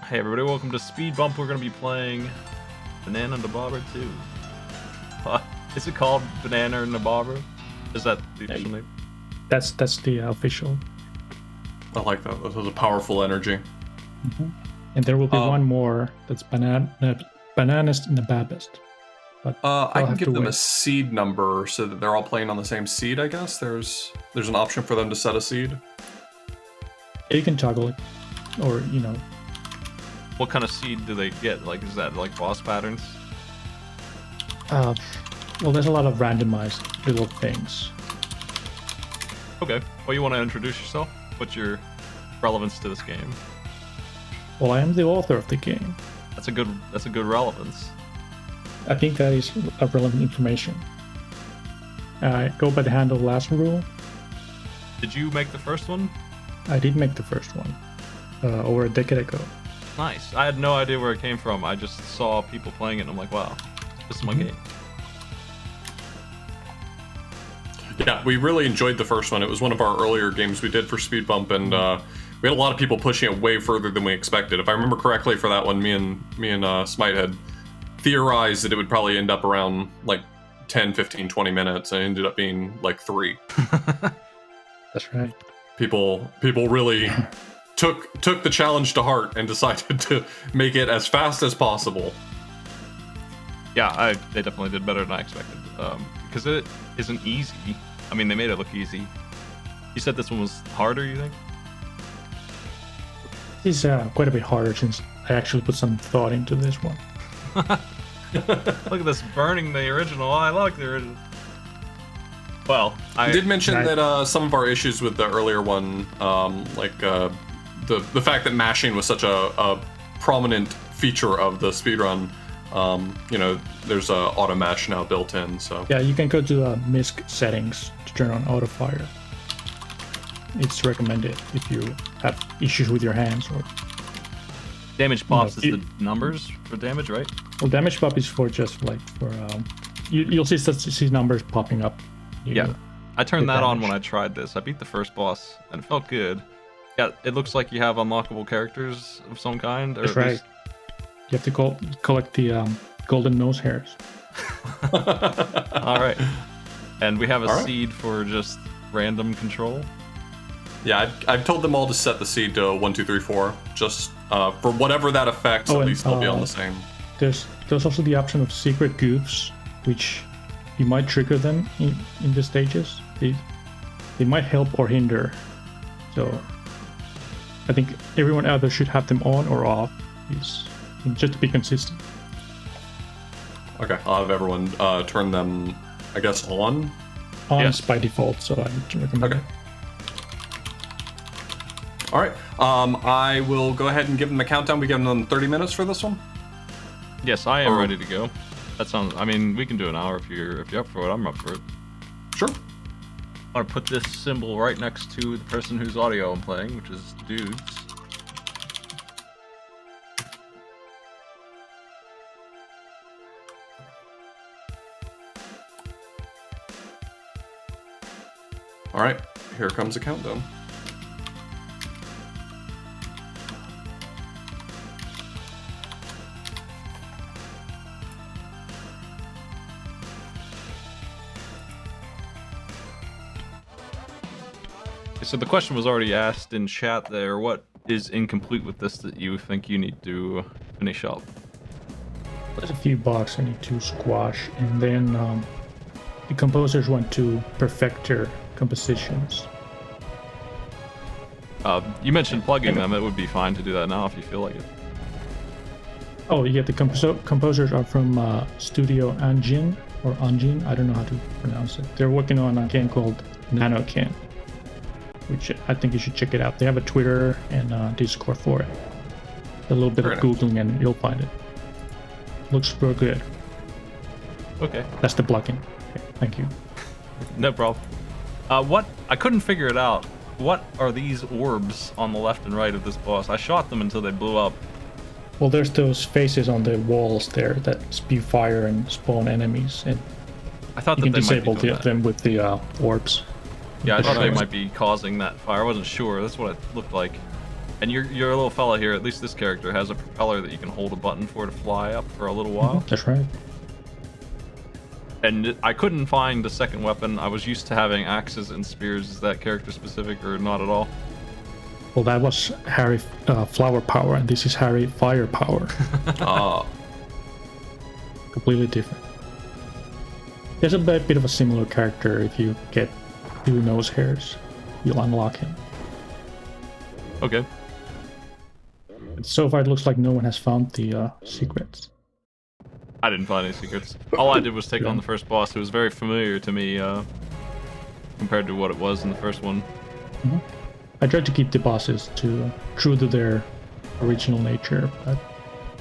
Hey everybody, welcome to Speed Bump. We're going to be playing Bananner Nababber 2. Is it called Bananner Nababber? Is that the official name? That's the official. I like that. That has a powerful energy. Mm-hmm. And there will be one more that's Bananner Nababber. But I can give them a seed number so that they're all playing on the same seed, I guess. There's an option for them to set a seed. You can toggle it, or What kind of seed do they get? Like, is that like boss patterns? Well, there's a lot of randomized little things. Okay. Well, you want to introduce yourself? What's your relevance to this game? Well, I am the author of the game. That's a good relevance. I think that is a relevant information. I go by the handle last rule. Did you make the first one? I did make the first one over a decade ago. Nice. I had no idea where it came from. I just saw people playing it and I'm like, wow, this is my game. Yeah, we really enjoyed the first one. It was one of our earlier games we did for Speed Bump, and we had a lot of people pushing it way further than we expected. If I remember correctly, for that one, me and Smite had theorized that it would probably end up around like 10, 15, 20 minutes, and it ended up being like 3. That's right. People really took the challenge to heart and decided to make it as fast as possible. Yeah, they definitely did better than I expected. Because it isn't easy. I mean, they made it look easy. You said this one was harder, you think? It's quite a bit harder since I actually put some thought into this one. Look at this burning the original. I like the original. Well, I did mention that some of our issues with the earlier one, the fact that mashing was such a prominent feature of the speedrun, there's a auto mash now built in. So yeah, you can go to MISC settings to turn on auto fire. It's recommended if you have issues with your hands or damage pops is the numbers for damage, right? Well, damage pop is for just like for you'll see numbers popping up. Yeah, I turned that on when I tried this. I beat the first boss and it felt good. Yeah, it looks like you have unlockable characters of some kind. Or that's right. You have to collect the golden nose hairs. All right. And we have a seed for just random control. Yeah, I've told them all to set the seed to 1, 2, 3, 4. Just for whatever that affects, at least they'll be on the same. There's also the option of secret goofs, which you might trigger them in the stages. They might help or hinder. So I think everyone either should have them on or off, just to be consistent. Okay, I'll have everyone turn them, I guess, on? Yes. By default, so I recommend it. All right, I will go ahead and give them a countdown. We give them 30 minutes for this one? Yes, I am ready to go. That sounds, I mean, we can do an hour if you're up for it. I'm up for it. Sure. I'm gonna put this symbol right next to the person whose audio I'm playing, which is dudes. All right, here comes the countdown. So the question was already asked in chat there. What is incomplete with this that you think you need to finish up? There's a few bugs I need to squash, and then the composers want to perfect their compositions. You mentioned plugging them. It would be fine to do that now if you feel like it. Oh yeah, the composers are from Studio Anjin, or Anjin, I don't know how to pronounce it. They're working on a game called Nanokin, which I think you should check it out. They have a Twitter and Discord for it. A little bit of Googling and you'll find it. Looks real good. Okay. That's the plugin. Okay, thank you. No problem. What? I couldn't figure it out. What are these orbs on the left and right of this boss? I shot them until they blew up. Well, there's those faces on the walls there that spew fire and spawn enemies, and I thought you that can they disable might be doing them with the orbs. Yeah, I thought they might be causing that fire. I wasn't sure. That's what it looked like. And your little fella here, at least this character, has a propeller that you can hold a button for to fly up for a little while. That's right. And I couldn't find a second weapon. I was used to having axes and spears. Is that character specific or not at all? Well, that was Harry Flower Power, and this is Harry Fire Power. Ah. Completely different. There's a bit of a similar character. If you get 2 nose hairs, you'll unlock him. Okay. But so far, it looks like no one has found the secrets. I didn't find any secrets. All I did was take on the first boss. It was very familiar to me compared to what it was in the first one. Mm-hmm. I tried to keep the bosses true to their original nature, but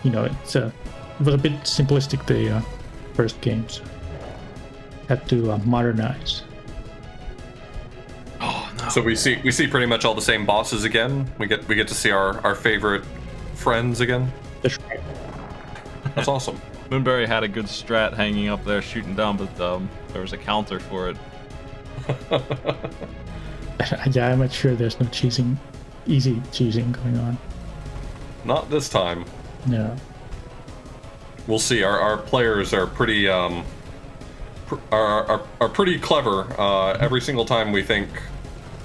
you know, it was a bit simplistic, the first games. Had to modernize. Oh no! So we see pretty much all the same bosses again. We get to see our favorite friends again. That's right. That's awesome. Moonberry had a good strat hanging up there shooting down, but there was a counter for it. Yeah, I'm not sure there's no easy cheesing going on. Not this time. No. We'll see. Our players are pretty are pretty clever. Every single time we think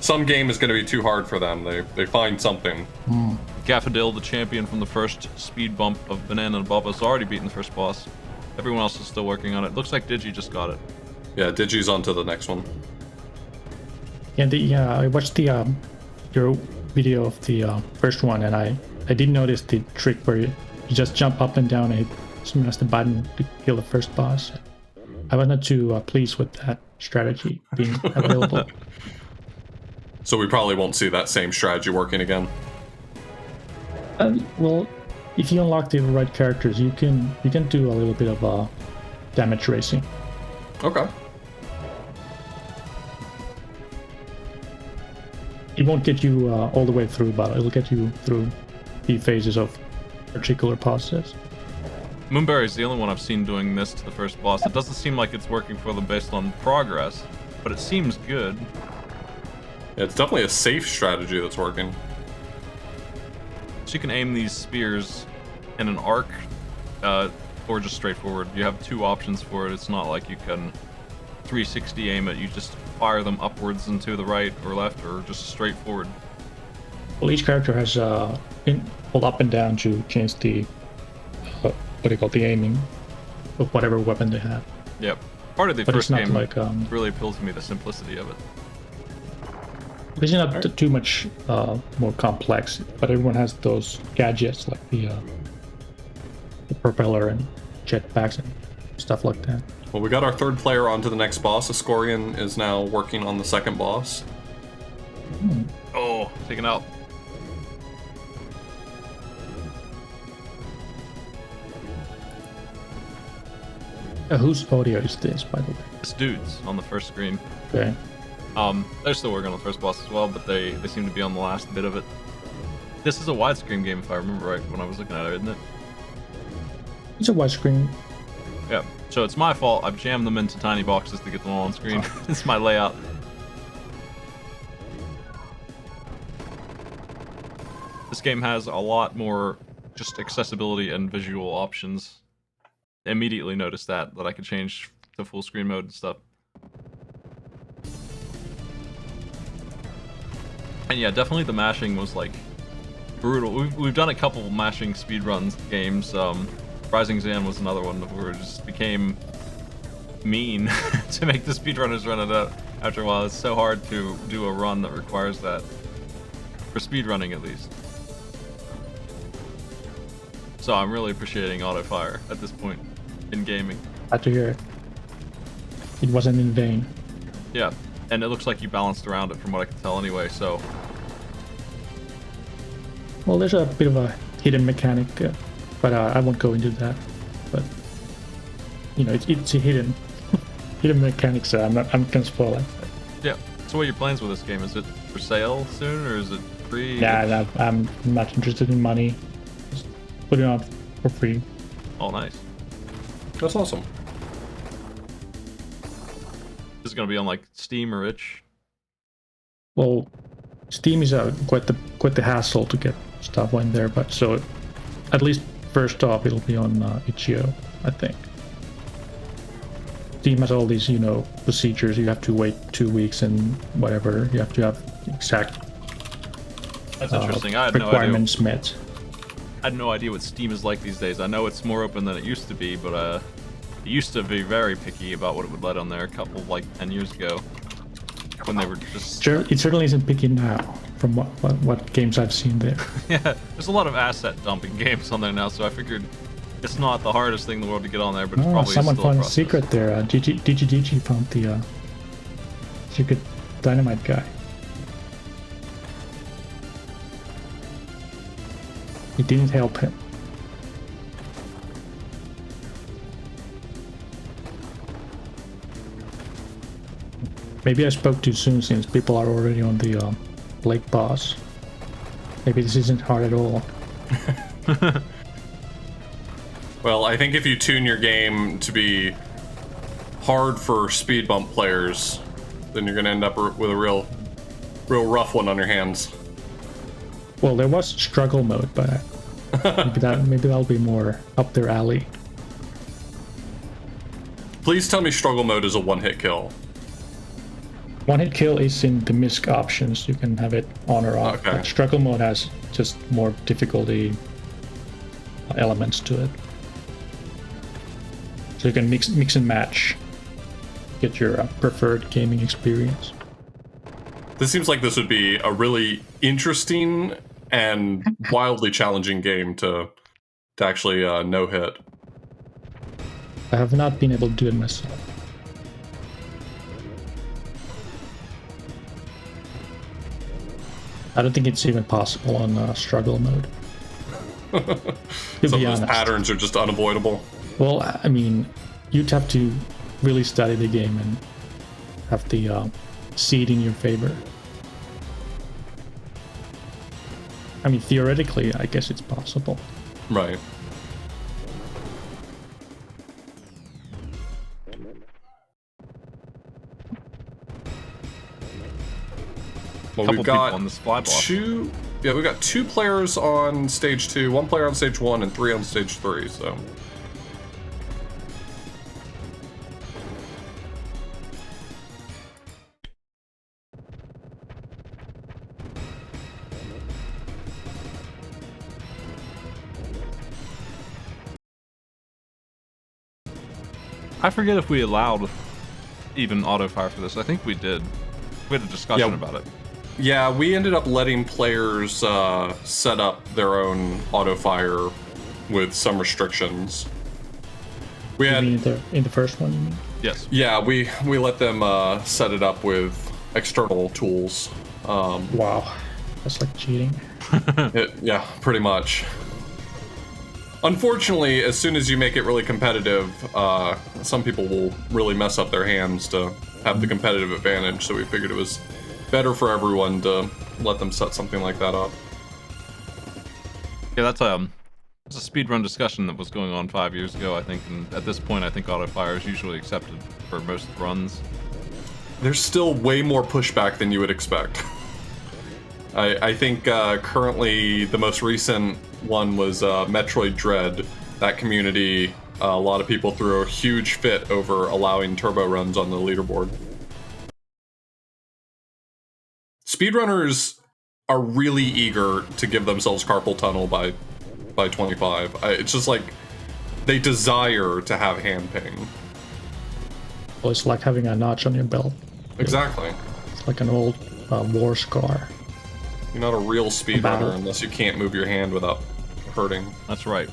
some game is going to be too hard for them, they find something. Gaffadil, the champion from the first speed bump of Bananner Nababber, has already beaten the first boss. Everyone else is still working on it. Looks like Digi just got it. Yeah, Digi's on to the next one. And I watched the your video of the first one, and I did notice the trick where you just jump up and down and smash the button to kill the first boss. I was not too pleased with that strategy being available. So we probably won't see that same strategy working again. Well, if you unlock the right characters, you can do a little bit of damage racing. Okay. It won't get you all the way through, but it'll get you through the phases of particular bosses. Moonberry's the only one I've seen doing this to the first boss. It doesn't seem like it's working for them based on progress, but it seems good. Yeah, it's definitely a safe strategy that's working. So you can aim these spears in an arc, or just straight forward. You have 2 options for it. It's not like you can 360 aim it. You just fire them upwards and to the right or left, or just straight forward. Well, each character has hold up and down to change the the aiming of whatever weapon they have. Yep. Part of the But first it's not game like really appealed to me, the simplicity of it. it's not too much more complex, but everyone has those gadgets like the propeller and jetpacks and stuff like that. Well, we got our third player on to the next boss. Ascorian is now working on the second boss. Oh, taken out. Whose audio is this, by the way? It's dudes on the first screen. Okay. They're still working on the first boss as well, but they seem to be on the last bit of it. This is a widescreen game, if I remember right, when I was looking at it, isn't it? It's a widescreen. Yeah. So it's my fault. I've jammed them into tiny boxes to get them all on screen. It's my layout. This game has a lot more just accessibility and visual options. Immediately noticed that I could change to full screen mode and stuff. And yeah, definitely the mashing was like brutal. We've done a couple mashing speedruns games. Rising Zan was another one where it just became mean to make the speedrunners run it out after a while. It's so hard to do a run that requires that, for speedrunning at least. So I'm really appreciating auto fire at this point in gaming. Glad to hear it. It wasn't in vain. Yeah, and it looks like you balanced around it from what I can tell anyway, so... Well, there's a bit of a hidden mechanic, but I won't go into that. But, you know, it's a hidden mechanics, so I'm gonna spoil it. Yeah, so what are your plans with this game? Is it for sale soon, or is it free? Yeah, I'm not interested in money. Just put it on for free. Oh, nice. That's awesome. This is gonna be on like Steam or itch. Well, Steam is quite the hassle to get stuff on there, but so at least first off it'll be on itch.io, I think. Steam has all these, you know, procedures. You have to wait 2 weeks and whatever. You have to have exact That's interesting. I had no idea. requirements met. I had no idea what Steam is like these days. I know it's more open than it used to be, but it used to be very picky about what it would let on there a couple, like 10 years ago, when they were just... Sure, it certainly isn't picky now, from what games I've seen there. Yeah, there's a lot of asset dumping games on there now, so I figured it's not the hardest thing in the world to get on there, but it's probably Someone still a found a process. secret there. DGDG found the secret dynamite guy. It didn't help him. Maybe I spoke too soon since people are already on the lake boss. Maybe this isn't hard at all. Well, I think if you tune your game to be hard for speed bump players, then you're going to end up with a real rough one on your hands. Well, there was struggle mode, but maybe that'll be more up their alley. Please tell me struggle mode is a one-hit kill. One hit kill is in the misc options. You can have it on or off. Okay. But struggle mode has just more difficulty elements to it. So you can mix and match, get your preferred gaming experience. This seems like this would be a really interesting and wildly challenging game to actually no hit. I have not been able to do it myself. I don't think it's even possible on struggle mode. To Some be of those honest. patterns are just unavoidable. Well, I mean, you'd have to really study the game and have the seed in your favor. I mean, theoretically, I guess it's possible. Right. Well, Couple we've got people on this fly block. we've got 2 players on stage 2, 1 player on stage 1, and 3 on stage 3, so. I forget if we allowed even auto fire for this. I think we did. We had a discussion Yeah. about it. Yeah, we ended up letting players set up their own auto fire with some restrictions. We You had, mean in the first one, you mean? Yes. yeah, we let them set it up with external tools. Wow, that's like cheating. Yeah, pretty much. Unfortunately, as soon as you make it really competitive, some people will really mess up their hands to have the competitive advantage, so we figured it was better for everyone to let them set something like that up. Yeah, that's a speedrun discussion that was going on 5 years ago, I think, and at this point, I think auto fire is usually accepted for most runs. There's still way more pushback than you would expect. I think currently the most recent one was Metroid Dread. That community, a lot of people threw a huge fit over allowing turbo runs on the leaderboard. Speedrunners are really eager to give themselves carpal tunnel by 25. It's just like they desire to have hand pain. Well, it's like having a notch on your belt. Exactly. It's like an old war scar. You're not a real speedrunner Battle. unless you can't move your hand without hurting. That's right.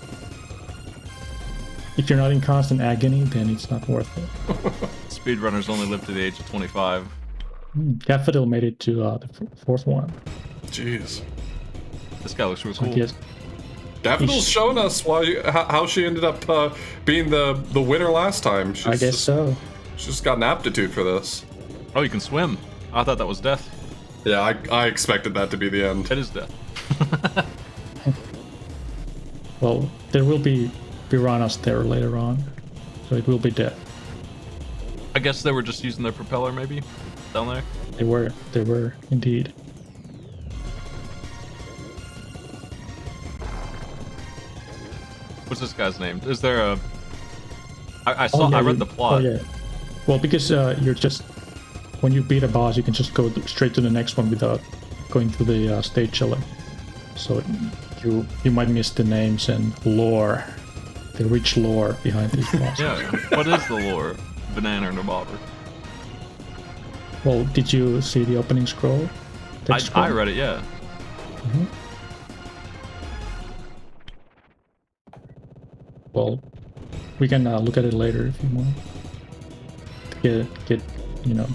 If you're not in constant agony, then it's not worth it. Speedrunners only live to the age of 25. Daffodil made it to the fourth one. Jeez. This guy looks really So cool. he has- Daffodil's showing us how she ended up being the winner last time. I guess so. She's just got an aptitude for this. Oh, you can swim. I thought that was death. Yeah, I expected that to be the end. It is death. Well, there will be piranhas there later on, so it will be death. I guess they were just using their propeller, maybe, down there. They were indeed. What's this guy's name? Is there a? I Oh, saw. yeah, I read you- the plot. Oh yeah. Well, because you're just when you beat a boss, you can just go straight to the next one without going through the stage select. So you might miss the names and lore, the rich lore behind these bosses. Yeah. What is the lore? Bananner Nababber. Well, did you see the opening scroll? Text I scroll? read it. Yeah. Mhm. Well, we can look at it later if you want. Get you know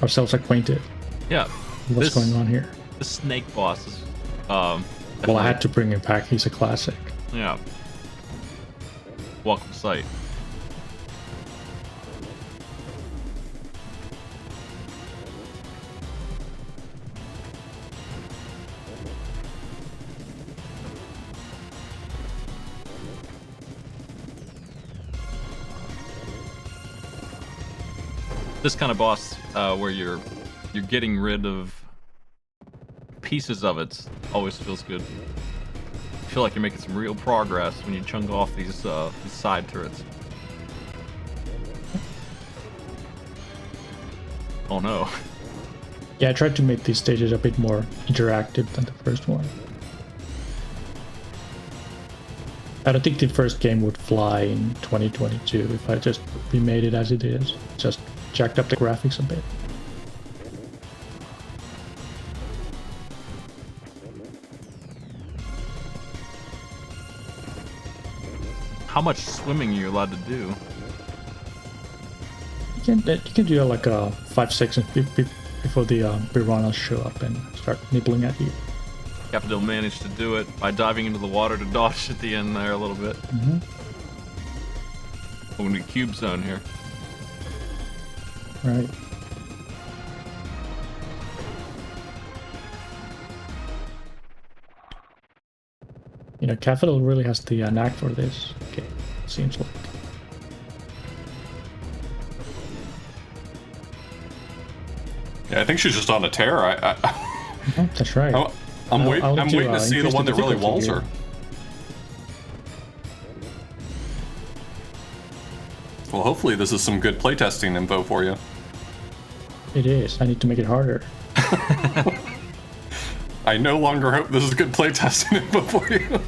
ourselves acquainted Yeah. with what's going on here. The snake boss is. Well, I definitely- had to bring him back. He's a classic. Yeah. Welcome sight. This kind of boss, where you're getting rid of pieces of it, always feels good. I feel like you're making some real progress when you chunk off these side turrets. Oh no. Yeah, I tried to make these stages a bit more interactive than the first one. I don't think the first game would fly in 2022 if I just remade it as it is. Just jacked up the graphics a bit. How much swimming are you allowed to do? You can do like 5 seconds before the piranhas show up and start nibbling at you. Captain managed to do it by diving into the water to dodge at the end there a little bit. Mm-hmm. We're gonna be cube zone here. Right. You know, Capital really has the knack for this. Okay, seems like. Yeah, I think she's just on a tear. Oh, that's right. I'm I'll waiting let you, to see the increase one the that really difficulty walls here. her. Well, hopefully this is some good playtesting info for you. It is. I need to make it harder. I no longer hope this is good playtesting info for you.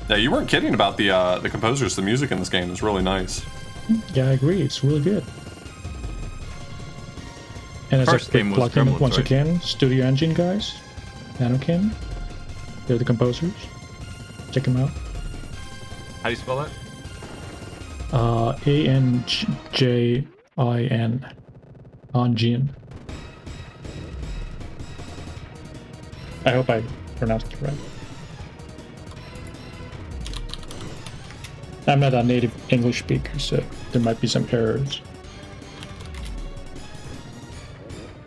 Yeah, you weren't kidding about the composers. The music in this game is really nice. Yeah, I agree. It's really good. And as First a quick game was plug-in Gremlins, once right? again, Studio Engine guys, Nanokin, they're the composers. Check them out. How do you spell that? Anjin, Anjin. I hope I pronounced it right. I'm not a native English speaker, so there might be some errors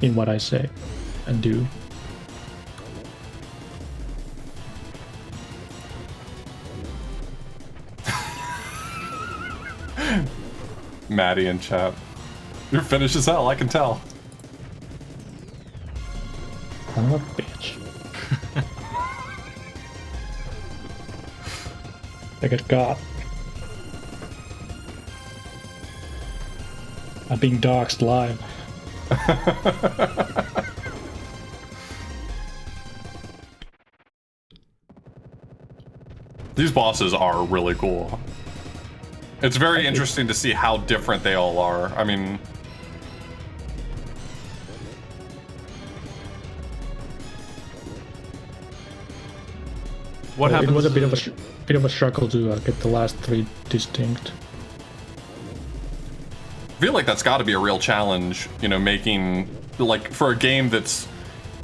in what I say and do. Maddie and chat. You're finished as hell, I can tell. Son of a bitch. I got got. I'm being doxxed live. These bosses are really cool. It's very interesting to see how different they all are. I mean, What happens? It was a bit of a struggle to get the last three distinct. I feel like that's got to be a real challenge, you know, making, like, for a game that's,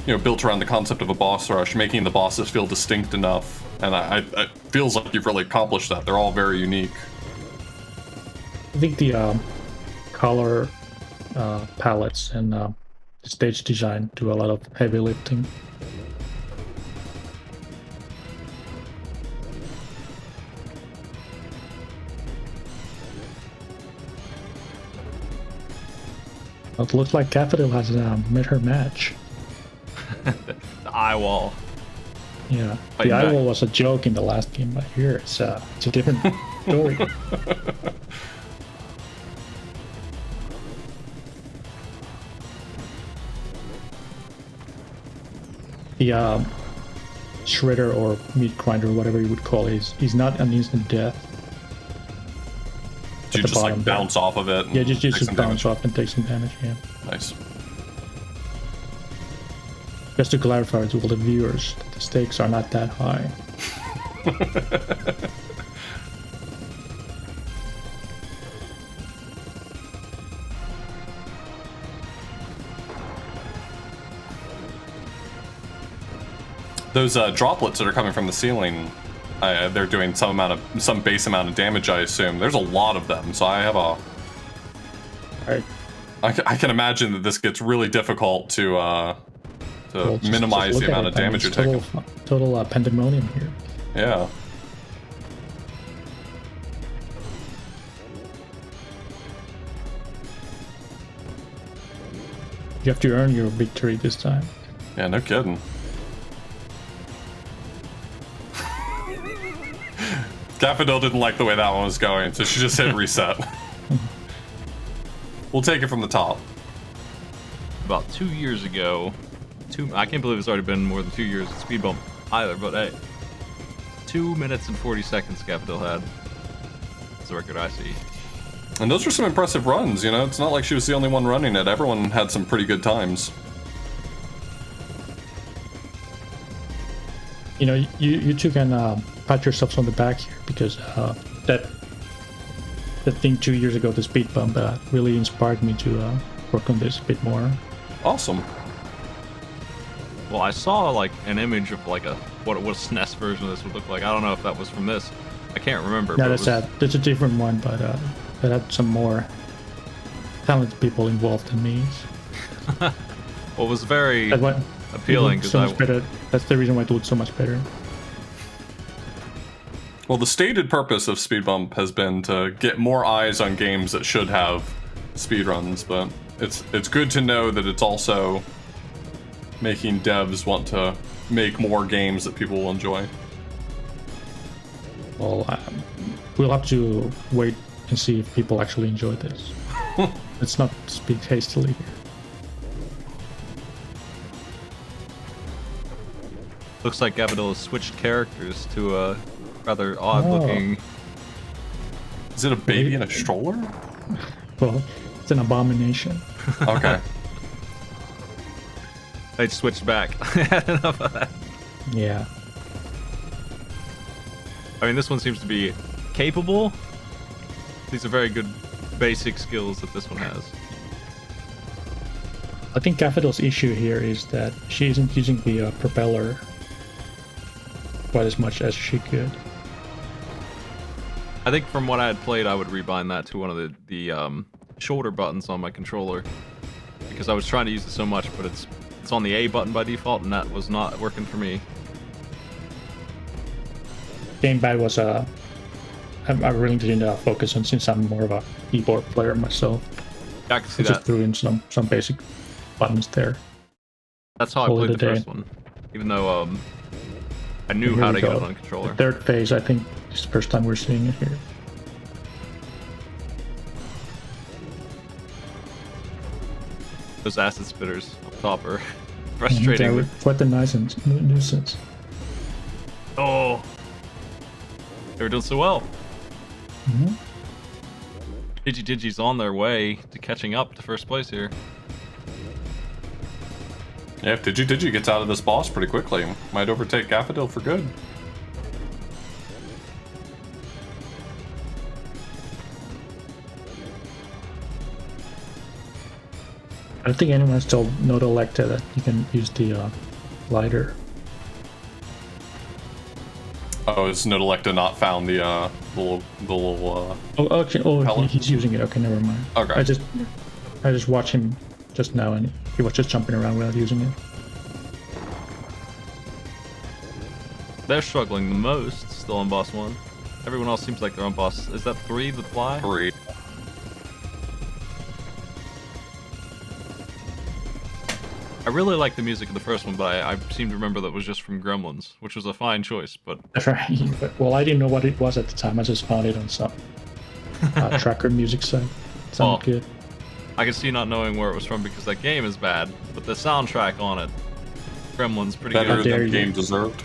you know, built around the concept of a boss rush, making the bosses feel distinct enough. And it feels like you've really accomplished that. They're all very unique. I think the color palettes and the stage design do a lot of heavy lifting. It looks like Capital has met her match. The eye wall. Yeah, Fighting the eye back. wall was a joke in the last game, but here it's a different story. The shredder or meat grinder, whatever you would call it, he's not an instant death. Do you the just like bottom bounce off of it? And Yeah, take just some bounce damage? off and take some damage. Yeah. Nice. Just to clarify to all the viewers, the stakes are not that high. Those droplets that are coming from the ceiling, they're doing some base amount of damage, I assume. There's a lot of them, so I have a. Right. I can imagine that this gets really difficult to Well, just minimize look the at amount it, of I mean, damage you're it's taking. total pandemonium here. Yeah. You have to earn your victory this time. Yeah, no kidding. Daffodil didn't like the way that one was going, so she just hit reset. We'll take it from the top. About 2 years ago, I can't believe it's already been more than 2 years at Speed Bump either, but hey. 2 minutes and 40 seconds Daffodil had. That's the record I see. And those were some impressive runs, you know? It's not like she was the only one running it. Everyone had some pretty good times. You know, you two can pat yourselves on the back here because that thing 2 years ago, the speed bump, really inspired me to work on this a bit more. Awesome. Well, I saw like an image of like what a SNES version of this would look like. I don't know if that was from this. I can't remember. No, but that's a different one, but that had some more talented people involved than me. well, it was very That one appealing so because much better. That's the reason why it looked so much better. Well, the stated purpose of Speed Bump has been to get more eyes on games that should have speedruns, but it's good to know that it's also making devs want to make more games that people will enjoy. Well, we'll have to wait and see if people actually enjoy this. Let's not speak hastily here. looks like Daffodil has switched characters to a rather odd-looking. Is it a baby in a stroller? Well, it's an abomination. Okay. They switched back. Enough of that. Yeah. I mean, this one seems to be capable. These are very good basic skills that this one has. I think Daffodil's issue here is that she isn't using the propeller quite as much as she could. I think from what I had played, I would rebind that to one of the shoulder buttons on my controller, because I was trying to use it so much, but it's on the A button by default, and that was not working for me. Gamepad was I really didn't focus on, since I'm more of a keyboard player myself. Yeah, I can see I just that. threw in some basic buttons there. That's how I Call it played a the first day. one, even though I knew Here how we to get go. it on a controller. The third phase, I think, is the first time we're seeing it here. Those acid spitters up top are frustrating. They're quite a nice nuisance. Oh, they were doing so well. Mm-hmm. Digi's on their way to catching up to first place here. Yeah, if Digi gets out of this boss pretty quickly, might overtake Daffodil for good. I don't think anyone has told Noto Lecta that you can use the glider. Oh, is Nodelecta not found the little Oh, okay. Oh, Pellet? he's using it. Okay, never mind. Okay. I just watched him just now, and he was just jumping around without using it. They're struggling the most still on boss 1. Everyone else seems like they're on boss. Is that 3 that fly? 3. I really like the music of the first one, but I seem to remember that was just from Gremlins, which was a fine choice. But That's right. Well, I didn't know what it was at the time. I just found it on some tracker music site. Sounded good. I could see not knowing where it was from because that game is bad, but the soundtrack on it, Gremlins, pretty Better good. than the game deserved.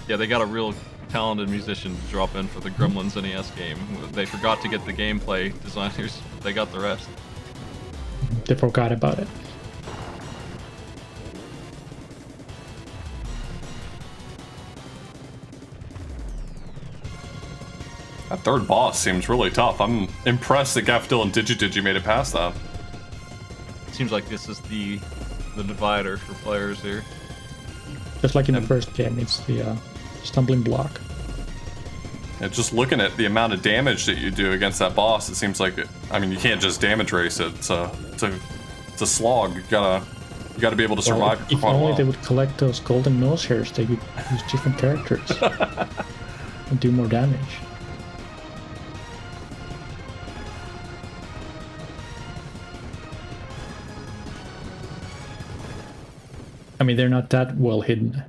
Yeah, they got a real talented musician to drop in for the Gremlins NES game. They forgot to get the gameplay designers. They got the rest. They forgot about it. That third boss seems really tough. I'm impressed that Gaffdil and Digi made it past that. Seems like this is the divider for players here. Just like in the first game, it's the stumbling block. Yeah, just looking at the amount of damage that you do against that boss, it seems like I mean, you can't just damage race it. It's a slog. You gotta be able to survive for If quite a only while. they would collect those golden nose hairs, they could use different characters and do more damage. I mean, they're not that well hidden.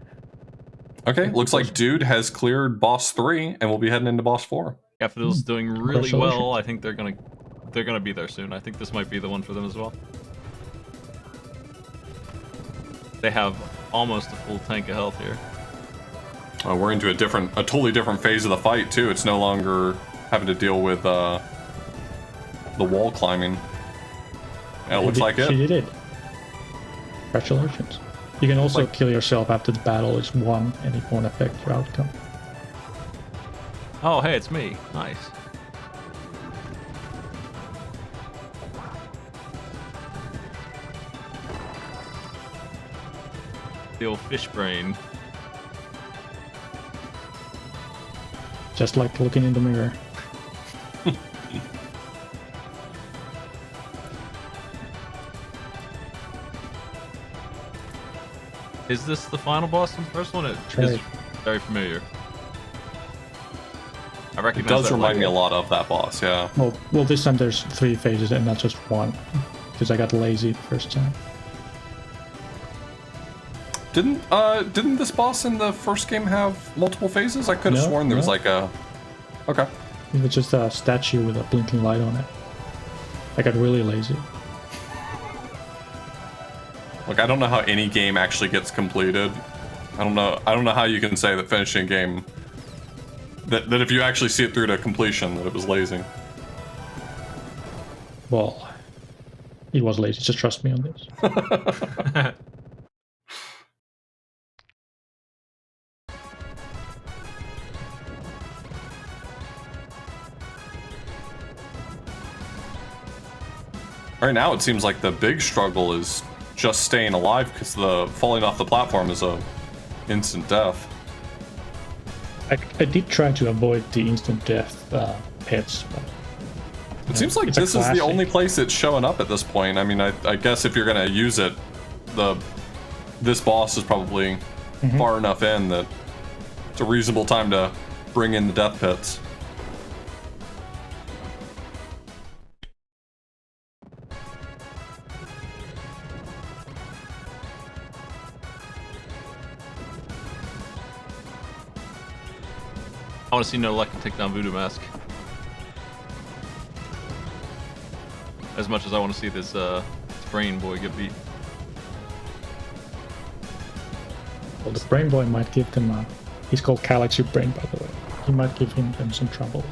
Okay, looks like Dude has cleared boss 3 and we'll be heading into boss 4. Gaffadil's doing really well. Congratulations. I think they're gonna be there soon. I think this might be the one for them as well. They have almost a full tank of health here. We're into a totally different phase of the fight too. It's no longer having to deal with the wall climbing. Yeah, it looks like She it. did it. Congratulations. You can also kill yourself after the battle is won, and it won't affect your outcome. Oh, hey, it's me. Nice. The old fish brain. Just like looking in the mirror. Is this the final boss in the first one? It right. is very familiar. I It recognize does that remind me a level. lot of that boss, yeah. Well, this time there's 3 phases and not just one, because I got lazy the first time. Didn't this boss in the first game have multiple phases? I could have No, sworn there was no. like a... Okay. It was just a statue with a blinking light on it. I got really lazy. Look, I don't know how any game actually gets completed. I don't know how you can say that finishing a game that if you actually see it through to completion that it was lazy. Well, it was lazy. Just trust me on this. Right now, it seems like the big struggle is just staying alive because the falling off the platform is a instant death. I did try to avoid the instant death pits, but It seems like it's a this is the classic. only place it's showing up at this point. I mean, I guess if you're gonna use it, this boss is probably far enough in that it's a reasonable time to bring in the death pits. I want to see No Luck take down Voodoo Mask. As much as I want to see this brain boy get beat. well, the Brain Boy might give them he's called Galaxy Brain, by the way. He might give them some trouble.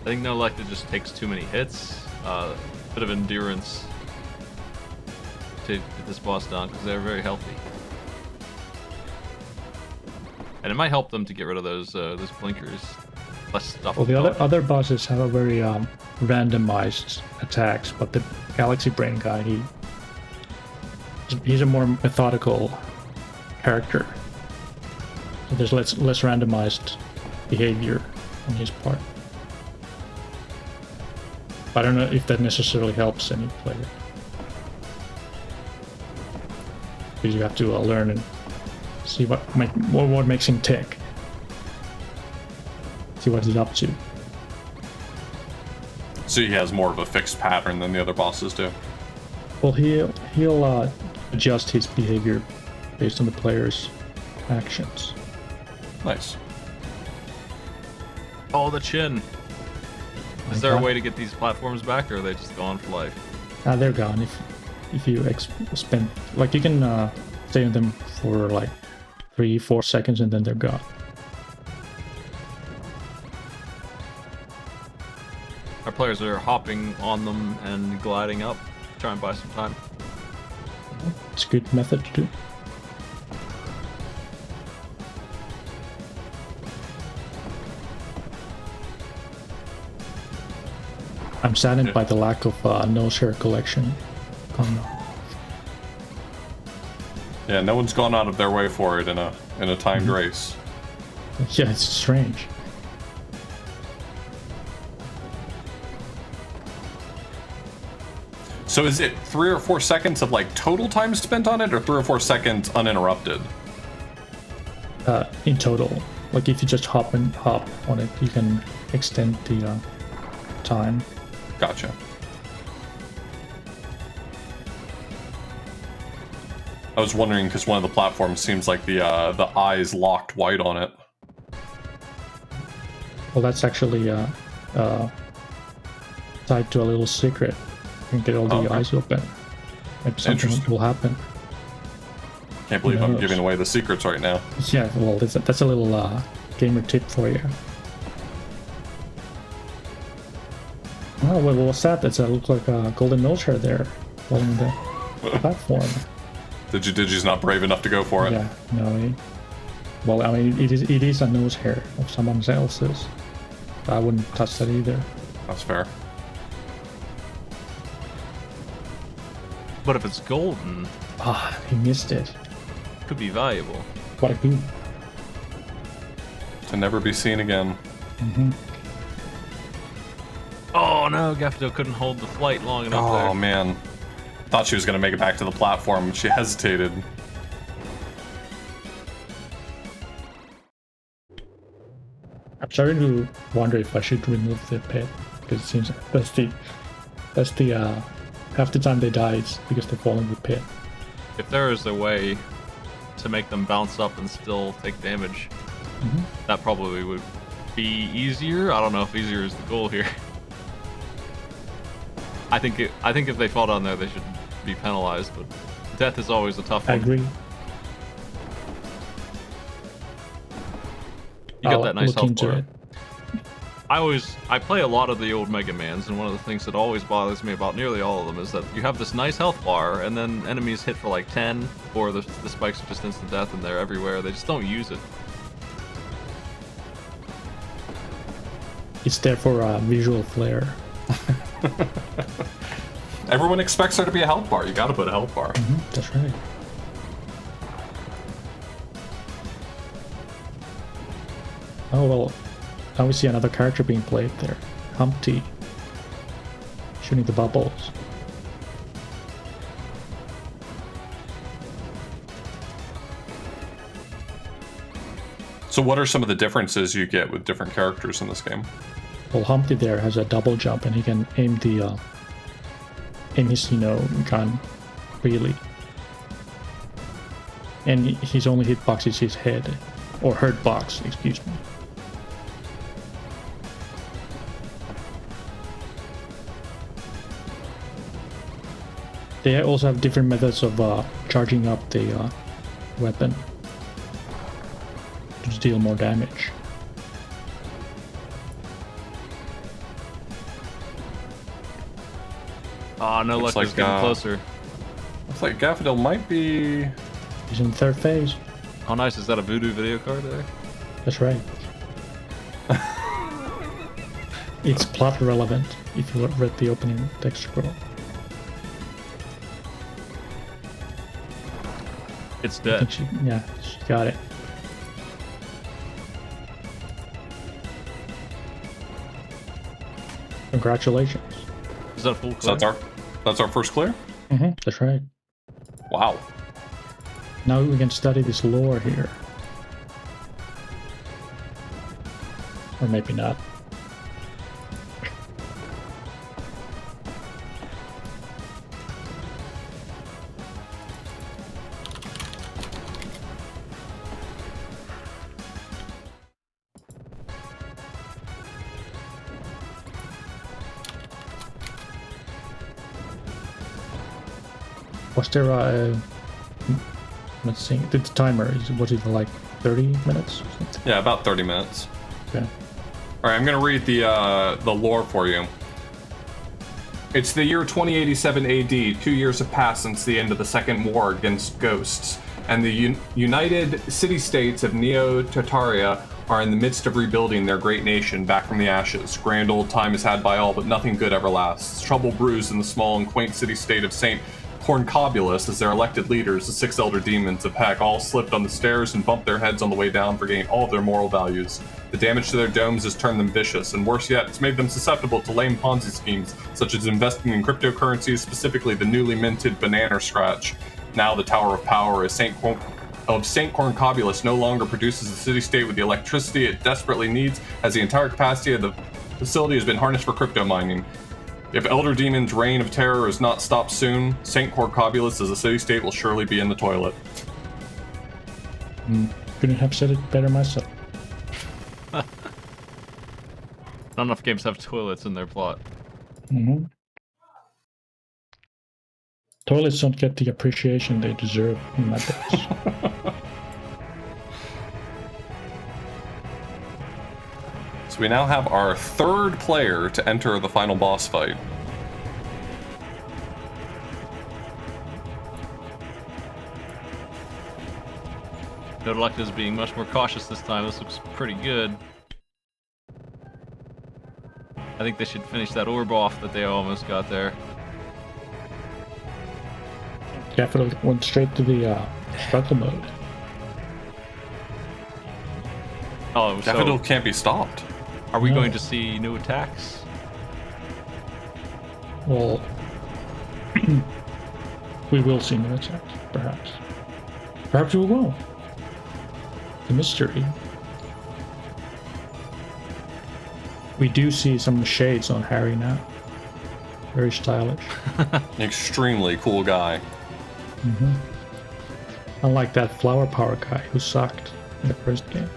I think No Luck just takes too many hits. Bit of endurance to get this boss down because they're very healthy. And it might help them to get rid of those blinkers. Less stuff. Well, the other bosses have a very randomized attacks, but the Galaxy Brain guy, he's a more methodical character. So there's less randomized behavior on his part. I don't know if that necessarily helps any player. Because you have to learn and see what makes him tick. See what he's up to. So he has more of a fixed pattern than the other bosses do. Well, he'll adjust his behavior based on the player's actions. Nice. Oh, the chin. Is My there a God. way to get these platforms back, or are they just gone for life? They're gone if you spend, like, you can stay on them for like 3-4 seconds and then they're gone. Our players are hopping on them and gliding up, try and buy some time. It's a good method to do. I'm saddened by the lack of nose hair collection. Yeah, no one's gone out of their way for it in a timed race. Yeah, it's strange. So is it 3 or 4 seconds of like total time spent on it, or 3 or 4 seconds uninterrupted? In total, like if you just hop on it, you can extend the time. Gotcha. I was wondering because one of the platforms seems like the eyes locked white on it. Well, that's actually tied to a little secret. You can get all the Okay. eyes open. Maybe something Interesting. will happen. Can't believe Who I'm knows? giving away the secrets right now. Yeah, well, that's a little gamer tip for you. Oh, well, what's that? That's look like a golden nose hair there, following the platform. Digi's not brave enough to go for it. Yeah, no. Well, I mean, it is a nose hair of someone else's. I wouldn't touch that either. That's fair. But if it's golden, Ah, he missed it. it could be valuable. What a goof. To never be seen again. Oh no, Gaffadil couldn't hold the flight long enough Oh there. man. Thought she was gonna make it back to the platform, but she hesitated. I'm starting to wonder if I should remove the pit, because it seems that's the half the time they die is because they fall in the pit. If there is a way to make them bounce up and still take damage, that probably would be easier. I don't know if easier is the goal here. I think if they fall down there, they should be penalized. But death is always a tough I one. agree. You got I'll that nice look health into bar. it. I play a lot of the old Mega Mans, and one of the things that always bothers me about nearly all of them is that you have this nice health bar, and then enemies hit for like 10, or the spikes are just instant death, and they're everywhere. They just don't use it. It's there for visual flair. Everyone expects there to be a health bar. You gotta put a health bar. That's right. Oh well, now we see another character being played there. Humpty. Shooting the bubbles. So what are some of the differences you get with different characters in this game? Well, Humpty there has a double jump and he can aim his gun freely. And his only hitbox is his head, or hurt box, excuse me. They also have different methods of charging up the weapon to deal more damage. Ah, no Looks luck, like, getting closer. Looks like Gaffadil might be... He's in the third phase. How nice is that? A voodoo video card there? That's right. It's plot relevant if you read the opening text scroll. It's I dead. think she got it. Congratulations. Is that a full So clear? that's our first clear? That's right. Wow. Now we can study this lore here. Or maybe not. Was there a... Let's see, the timer, was it like 30 minutes or something? Yeah, about 30 minutes. Okay. Alright, I'm gonna read the lore for you. It's the year 2087 AD. 2 years have passed since the end of the Second War against Ghosts, and the United City-States of Neo-Tartaria are in the midst of rebuilding their great nation back from the ashes. Grand old time is had by all, but nothing good ever lasts. Trouble brews in the small and quaint city-state of St. Corncobulus as their elected leaders, the 6 elder demons of Heck, all slipped on the stairs and bumped their heads on the way down, forgetting all of their moral values. The damage to their domes has turned them vicious, and worse yet, it's made them susceptible to lame Ponzi schemes, such as investing in cryptocurrencies, specifically the newly minted Bananner Scratch. Now the Tower of Power is St. Corncobulus no longer produces the city-state with the electricity it desperately needs, as the entire capacity of the facility has been harnessed for crypto mining. If Elder Demon's reign of terror is not stopped soon, St. Corncobulus as a city-state will surely be in the toilet. Couldn't have said it better myself. Not enough games have toilets in their plot. Mm-hmm. Toilets don't get the appreciation they deserve in my books. So we now have our 3rd player to enter the final boss fight. Nodalect is being much more cautious this time. This looks pretty good. I think they should finish that orb off that they almost got there. Capital went straight to the struggle mode. Oh, Daffodil so can't be stopped. are we No. going to see new attacks? Well, we will see new attacks, perhaps. Perhaps we won't. The mystery. We do see some shades on Harry now. Very stylish. An extremely cool guy. Unlike that flower power guy who sucked in the first game.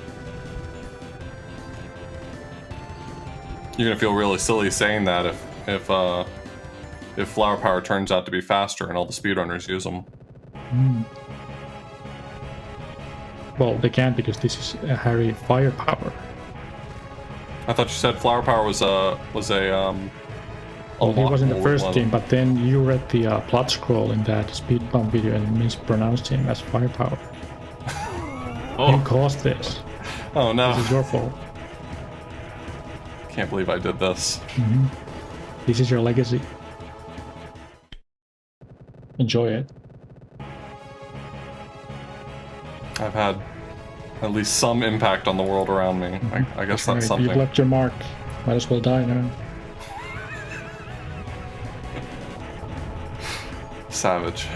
You're gonna feel really silly saying that if flower power turns out to be faster and all the speedrunners use them. Well, they can't because this is a Harry firepower. I thought you said flower power was a Well, he was in the unlockable first one. game, but then you read the plot scroll in that speed bump video and mispronounced him as firepower. You Oh, caused this. Oh no! This is your fault. Can't believe I did this. This is your legacy. Enjoy it. I've had at least some impact on the world around me. I guess that's Right, something. you've left your mark. Might as well die now. Savage.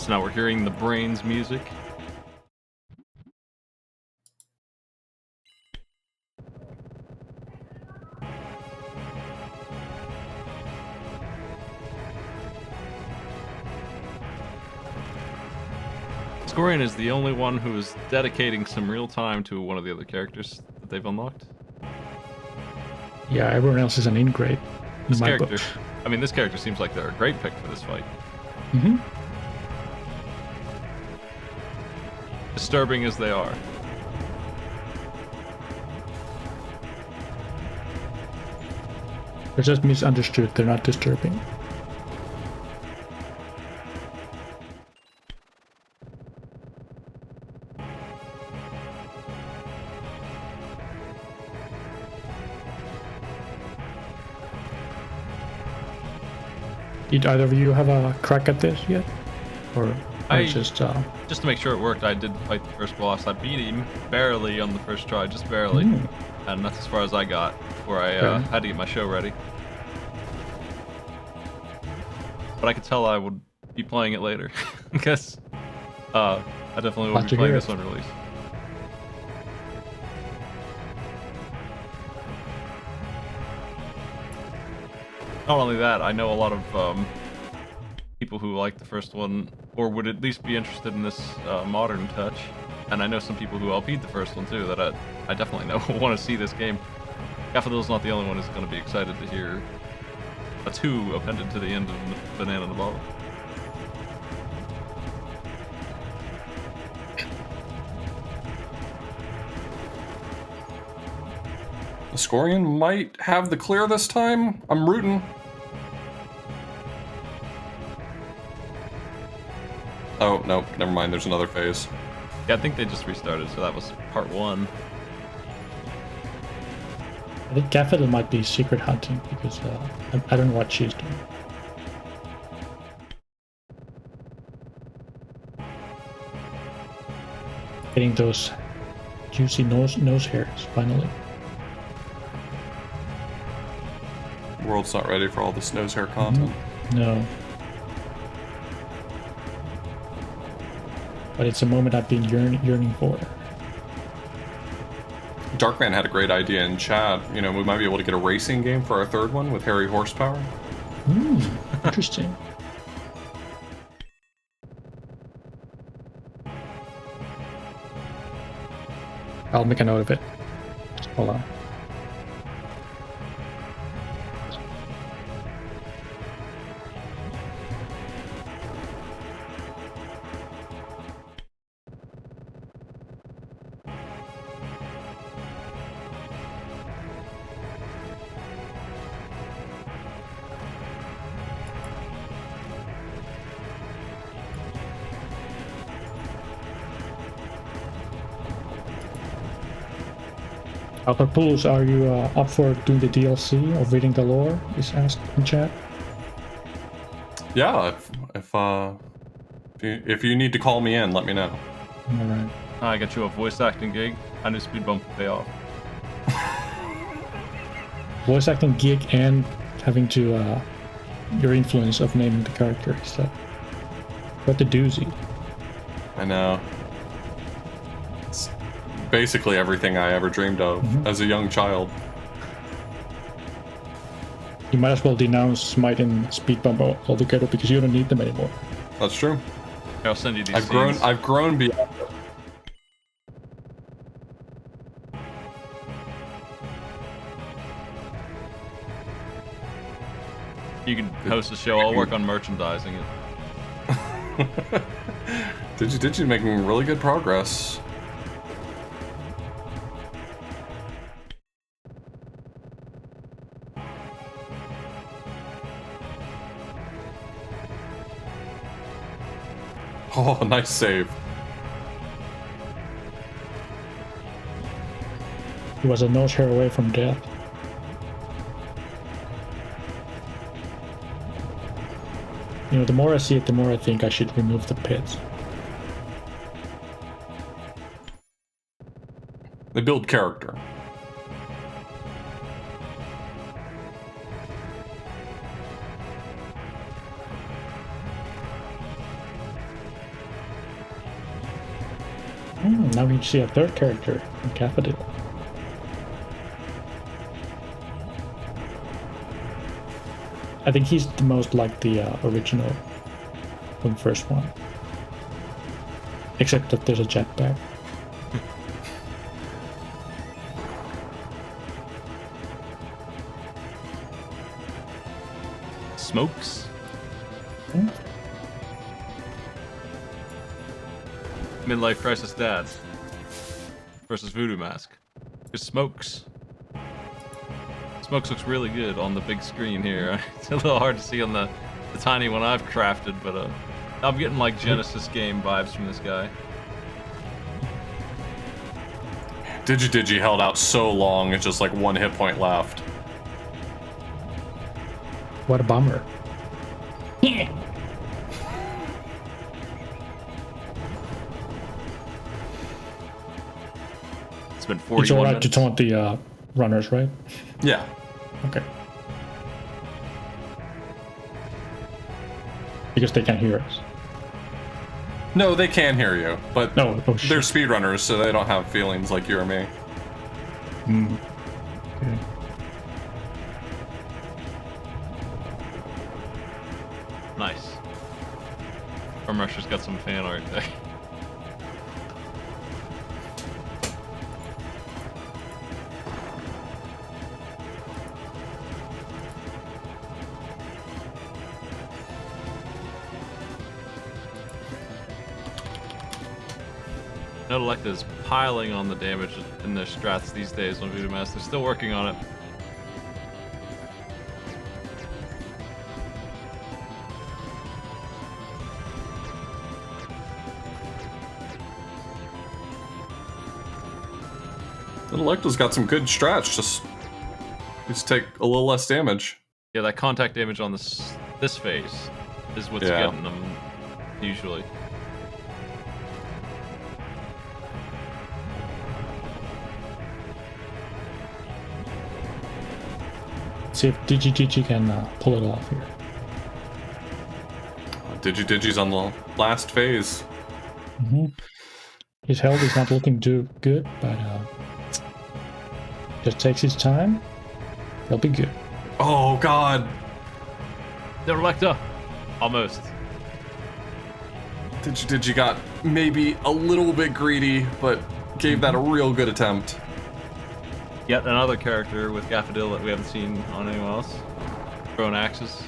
so now we're hearing the brains music. Scorian is the only one who is dedicating some real time to one of the other characters that they've unlocked. Yeah, everyone else is an ingrate in This my character, book. I mean, this character seems like they're a great pick for this fight. Disturbing as they are. They're just misunderstood. They're not disturbing. Did either of you have a crack at this yet? Or just... Just to make sure it worked, I did fight the first boss. I beat him barely on the first try, just barely. And that's as far as I got before I Okay. had to get my show ready. But I could tell I would be playing it later. Because I definitely will Glad be to playing hear this it. on release. Not only that, I know a lot of people who like the first one, or would at least be interested in this modern touch. And I know some people who LP'd the first one too, that I definitely know want to see this game. Daffodil's not the only one who's going to be excited to hear a 2 appended to the end of Bananner Nababber. Ascorian might have the clear this time. I'm rooting. Oh, no, never mind. There's another phase. Yeah, I think they just restarted, so that was part 1. I think Daffodil might be secret hunting because I don't know what she's doing. Getting those juicy nose hairs finally. World's not ready for all this nose hair content. No. But it's a moment I've been yearning for. Darkman had a great idea in chat. You know, we might be able to get a racing game for our 3rd one with Harry Horsepower. Interesting. I'll make a note of it. Hold on. Alpapulus, are you up for doing the DLC or reading the lore? Is asked in chat. Yeah, if you need to call me in, let me know. All right. I got you a voice acting gig. I knew Speed Bump would pay off. Voice acting gig and having to your influence of naming the character. So, what the doozy. I know. It's basically everything I ever dreamed of as a young child. You might as well denounce Smite and Speed Bump altogether because you don't need them anymore. That's true. I'll send you these I've grown beyond. You can host a show. I'll work on merchandising it. Did you making really good progress? Oh, nice save. He was a nose hair away from death. You know, the more I see it, the more I think I should remove the pits. They build character. Now we see a third character in Daffodil. I think he's the most like the original from the first one. Except that there's a jetpack. Smokes. Midlife Crisis Dads versus Voodoo Mask. There's Smokes. Smokes looks really good on the big screen here. It's a little hard to see on the tiny one I've crafted, but I'm getting like Genesis game vibes from this guy. Digi held out so long, it's just like 1 hit point left. What a bummer. Yeah. It's been 41 It's alright minutes. to taunt the runners, right? Yeah. Okay. Because they can't hear us. No, they can hear you, but No, oh shit. they're speedrunners, so they don't have feelings like you or me. Okay. Nice. Arm Rusher's got some fan art there. Intellect is piling on the damage in their strats these days on Voodoo Mask. They're still working on it. Intellecta's got some good strats, just needs to take a little less damage. Yeah, that contact damage on this phase is what's getting them usually. See if Digi can pull it off here. Digi's on the last phase. His health is not looking too good, but just takes his time. He'll be good. Oh god! Derelicta! Almost. Digi got maybe a little bit greedy, but gave that a real good attempt. Yet another character with Gaffadil that we haven't seen on anyone else. Throwing axes.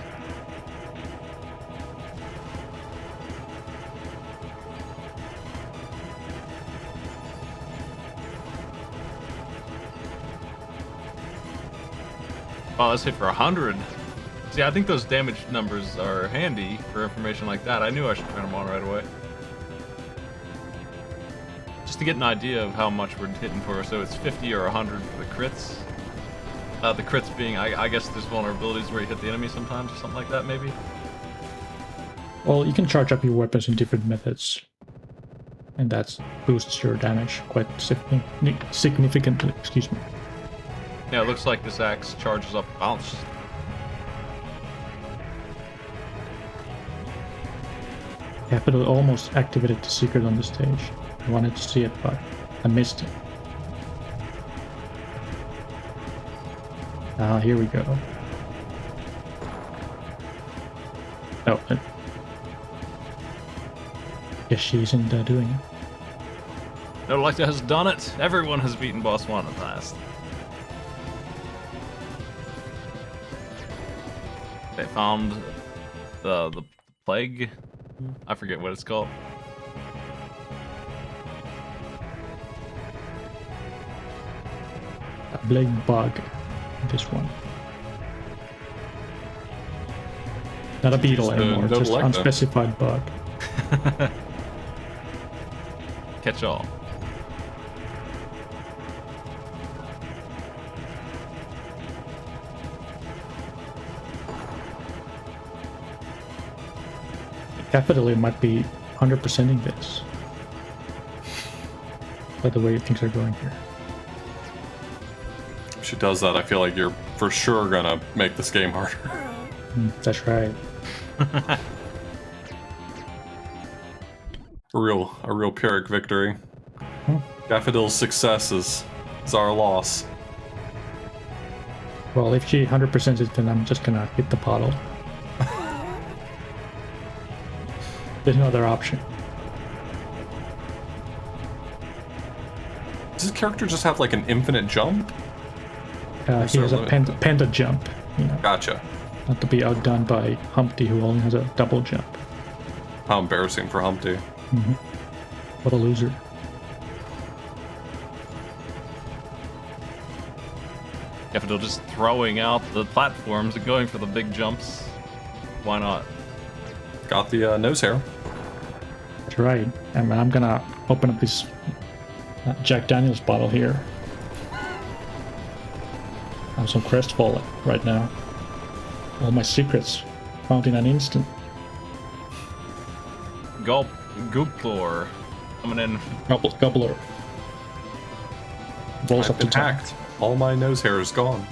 Oh, let's hit for 100. See, I think those damage numbers are handy for information like that. I knew I should turn them on right away. Just to get an idea of how much we're hitting for. So it's 50 or 100 for the crits. The crits being, I guess there's vulnerabilities where you hit the enemy sometimes or something like that, maybe? Well, you can charge up your weapons in different methods. And that boosts your damage quite significantly, excuse me. Yeah, it looks like this axe charges up bounce. Capital almost activated the secret on the stage. I wanted to see it, but I missed it. Ah, here we go. Oh, guess she isn't doing it. Derelicta has done it! Everyone has beaten Boss 1 at last. They found the plague. I forget what it's called. A plague bug. This one. Not a beetle anymore, just unspecified bug. Catch all. Capital might be 100%ing this. By the way things are going here. If she does that, I feel like you're for sure gonna make this game harder. That's right. A real Pyrrhic victory. Daffodil's success is our loss. Well, if she 100% it, then I'm just gonna hit the bottle. There's no other option. Does this character just have like an infinite jump? He has a penta jump. You know, Gotcha. not to be outdone by Humpty, who only has a double jump. How embarrassing for Humpty. What a loser. Gaffadil just throwing out the platforms and going for the big jumps. Why not? Got the nose hair. That's right. And I'm gonna open up this Jack Daniels bottle here. I'm so crestfallen right now. All my secrets found in an instant. Gulp, Gooplor coming in. Gobbler. Balls I've up to been top. hacked. All my nose hair is gone.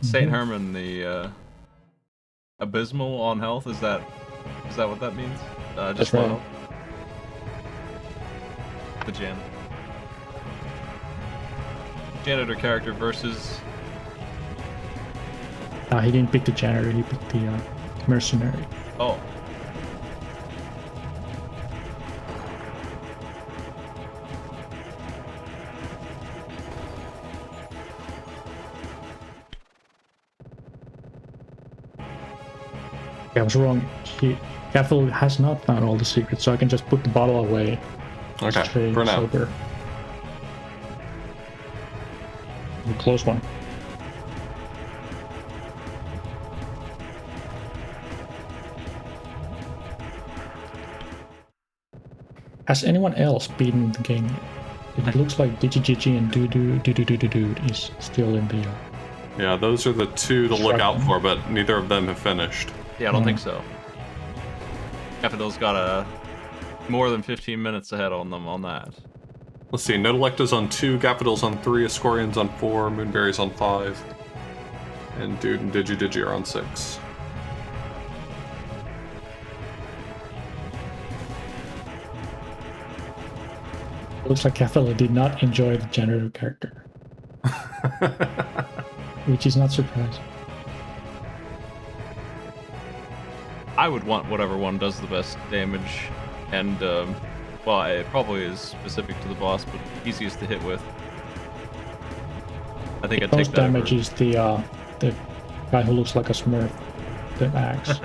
St. Herman, the abysmal on health. Is that what that means? That's right. health? The janitor character versus. He didn't pick the janitor, he picked the mercenary. Oh. I was wrong. Capital has not found all the secrets, so I can just put the bottle away Okay, Stay for now. sober. A close one. Has anyone else beaten the game yet? It looks like DigiGG and Dude is still in the. Yeah, those are the two to look out for, but neither of them have finished. Yeah, I don't think so. Capital's got a more than 15 minutes ahead on them on that. Let's see, Nodelecta's on 2, Gaffadil's on 3, Ascorian's on 4, Moonberry's on 5, and Dude and DigiDigi are on 6. Looks like Capital did not enjoy the generator character, which is not surprising. I would want whatever one does the best damage, and well, it probably is specific to the boss, but easiest to hit with. I think I'd take Most that damage over. is the guy who looks like a Smurf, the axe.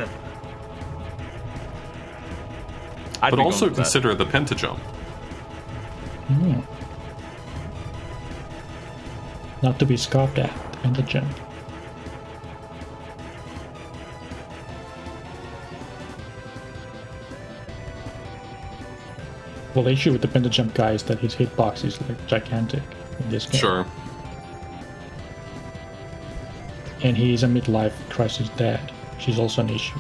I'd But be also going with that. consider the pentajump. Not to be scoffed at, and the jump. Well, the issue with the pentajump guy is that his hitbox is like gigantic in this game. Sure. And he is a midlife crisis dad, which is also an issue.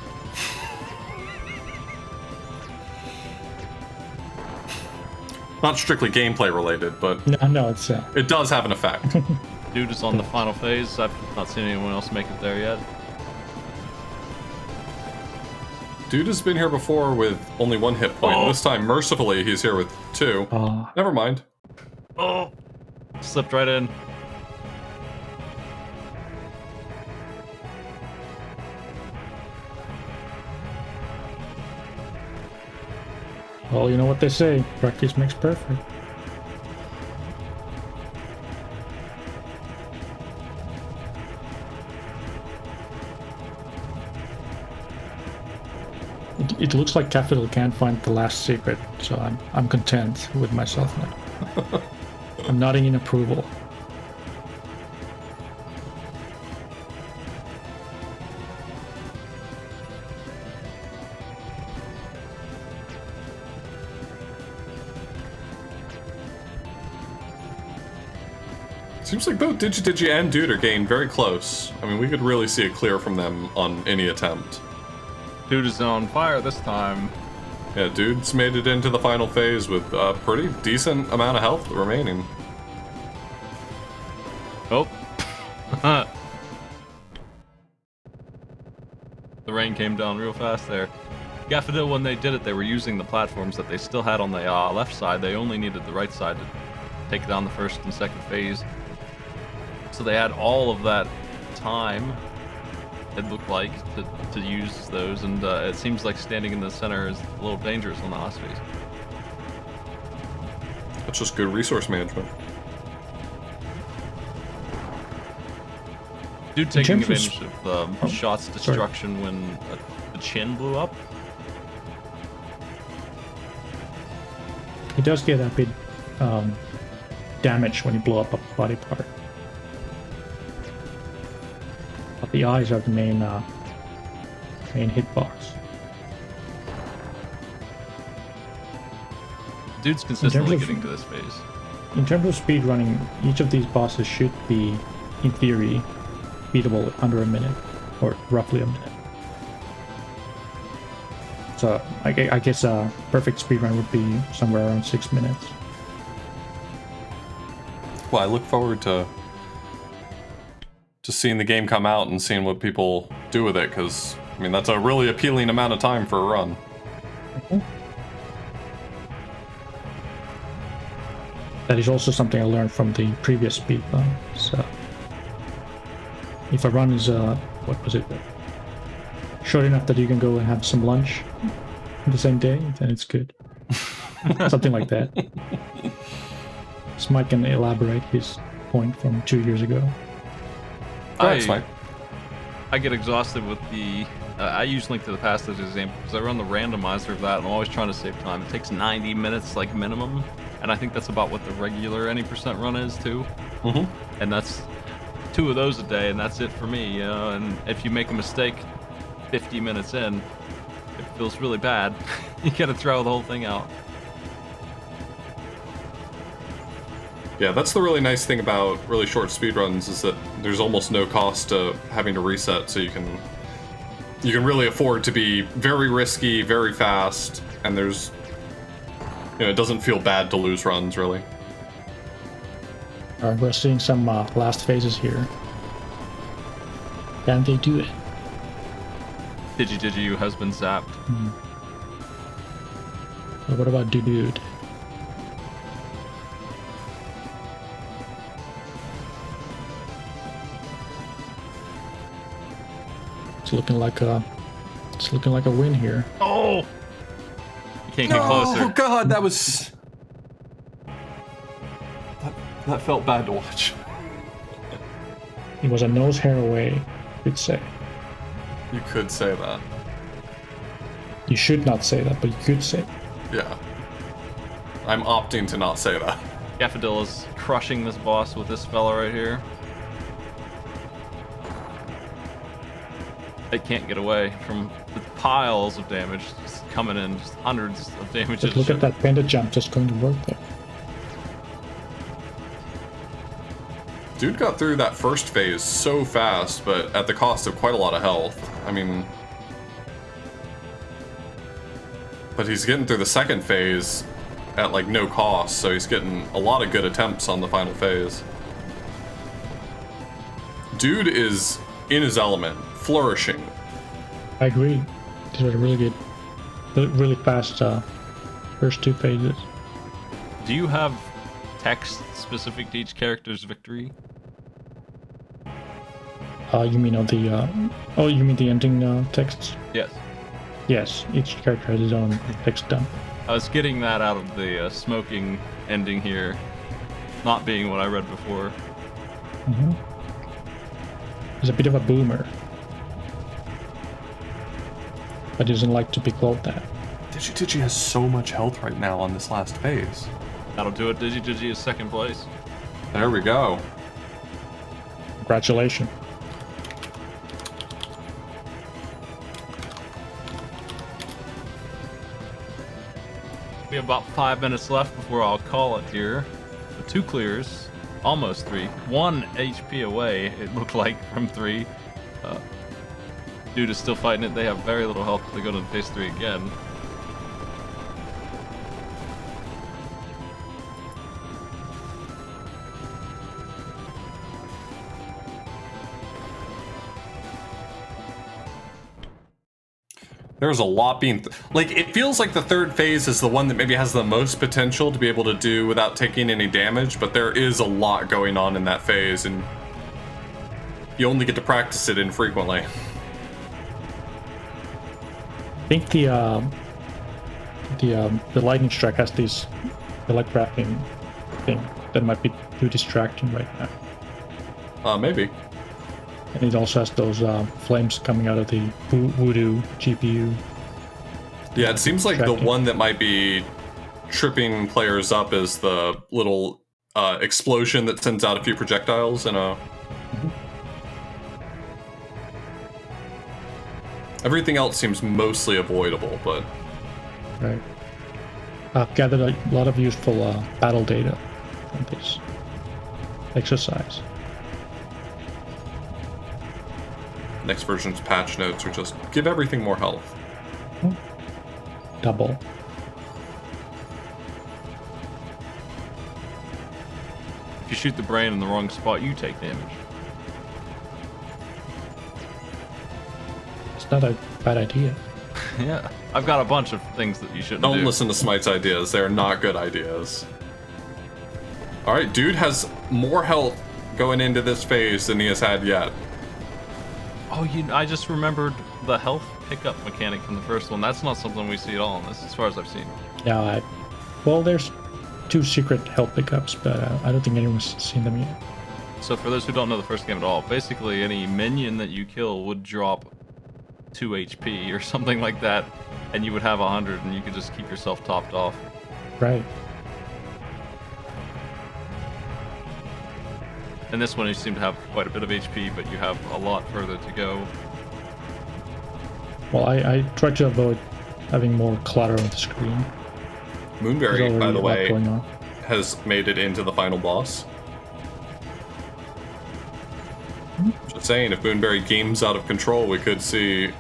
Not strictly gameplay related, but No, it's it does have an effect. Dude is on the final phase. I've not seen anyone else make it there yet. Dude has been here before with only 1 hit point. Oh. This time, mercifully, he's here with 2. Never mind. Oh, slipped right in. well, you know what they say, practice makes perfect. It looks like Capital can't find the last secret, so I'm content with myself now. I'm nodding in approval. Seems like both DigiDigi and Dude are getting very close. I mean, we could really see it clear from them on any attempt. Dude is on fire this time. Yeah, Dude's made it into the final phase with a pretty decent amount of health remaining. Oh. The rain came down real fast there. Gaffadil, when they did it, they were using the platforms that they still had on the left side. They only needed the right side to take down the first and second phase. So they had all of that time, it looked like, to use those, and it seems like standing in the center is a little dangerous on the last phase. That's just good resource management. Dude taking terms advantage of Shot's destruction when the chin blew up. He does get a bit damage when you blow up a body part. But the eyes are the main hitbox. Dude's consistently of- getting to this phase. In terms of speed running, each of these bosses should be, in theory, beatable under a minute, or roughly a minute. So I guess a perfect speedrun would be somewhere around 6 minutes. Well, I look forward to seeing the game come out and seeing what people do with it, because, I mean, that's a really appealing amount of time for a run. That is also something I learned from the previous speedrun. So if a run is what was it, short enough that you can go and have some lunch the same day, then it's good. Something like that. Smite can elaborate his point from 2 years ago. Thanks, Mike. I get exhausted with the I use Link to the Past as an example because I run the randomizer of that, and I'm always trying to save time. It takes 90 minutes, like, minimum, and I think that's about what the regular any percent run is, too. Mm-hmm. And that's 2 of those a day, and that's it for me, you know? And if you make a mistake 50 minutes in, it feels really bad. You gotta throw the whole thing out. Yeah, that's the really nice thing about really short speedruns is that there's almost no cost to having to reset, so you can really afford to be very risky, very fast, and there's, you know, it doesn't feel bad to lose runs, really. Alright, we're seeing some last phases here. Can they do it? Digi has been zapped. But what about Dude? It's looking like a win here. Oh! You can't get closer. Oh god, that was... That felt bad to watch. It was a nose hair away, you'd say. You could say that. You should not say that, but you could say it. Yeah. I'm opting to not say that. Gaffadilla's crushing this boss with this fella right here. It can't get away from the piles of damage just coming in, just hundreds of damage. But look at that panda jump just going to work there. Dude got through that first phase so fast, but at the cost of quite a lot of health. I mean... But he's getting through the second phase at, like, no cost, so he's getting a lot of good attempts on the final phase. Dude is in his element, flourishing. I agree. These are really good, really fast first 2 phases. Do you have text specific to each character's victory? You mean on the oh, you mean the ending texts? Yes. Yes, each character has his own text dump. I was getting that out of the smoking ending here, not being what I read before. He's a bit of a boomer, but he doesn't like to be called that. Digi has so much health right now on this last phase. That'll do it. Digi is second place. There we go. Congratulations. We have about 5 minutes left before I'll call it here. The 2 clears, almost 3. 1 HP away, it looked like, from 3. Dude is still fighting it. They have very little health to go to phase 3 again. There's a lot being... like, it feels like the third phase is the one that maybe has the most potential to be able to do without taking any damage, but there is a lot going on in that phase, and you only get to practice it infrequently. I think the lightning strike has this telegraphing thing that might be too distracting right now. Maybe. And it also has those flames coming out of the voodoo GPU. Yeah, it seems like the one that might be tripping players up is the little explosion that sends out a few projectiles and a... Everything else seems mostly avoidable, but... Right. I've gathered a lot of useful battle data from this exercise. Next version's patch notes are just give everything more health. Double. If you shoot the brain in the wrong spot, you take damage. It's not a bad idea. Yeah, I've got a bunch of things that you shouldn't do. Don't listen to Smite's ideas. They're not good ideas. Alright, dude has more health going into this phase than he has had yet. Oh, I just remembered the health pickup mechanic from the first one. That's not something we see at all in this, as far as I've seen. Yeah, well, there's 2 secret health pickups, but I don't think anyone's seen them yet. So for those who don't know the first game at all, basically any minion that you kill would drop 2 HP or something like that, and you would have 100, and you could just keep yourself topped off. Right. And this one, you seem to have quite a bit of HP, but you have a lot further to go. Well, I try to avoid having more clutter on the screen. Moonberry, by the way, going on. has made it into the final boss. Just saying, if Moonberry games out of control, we could see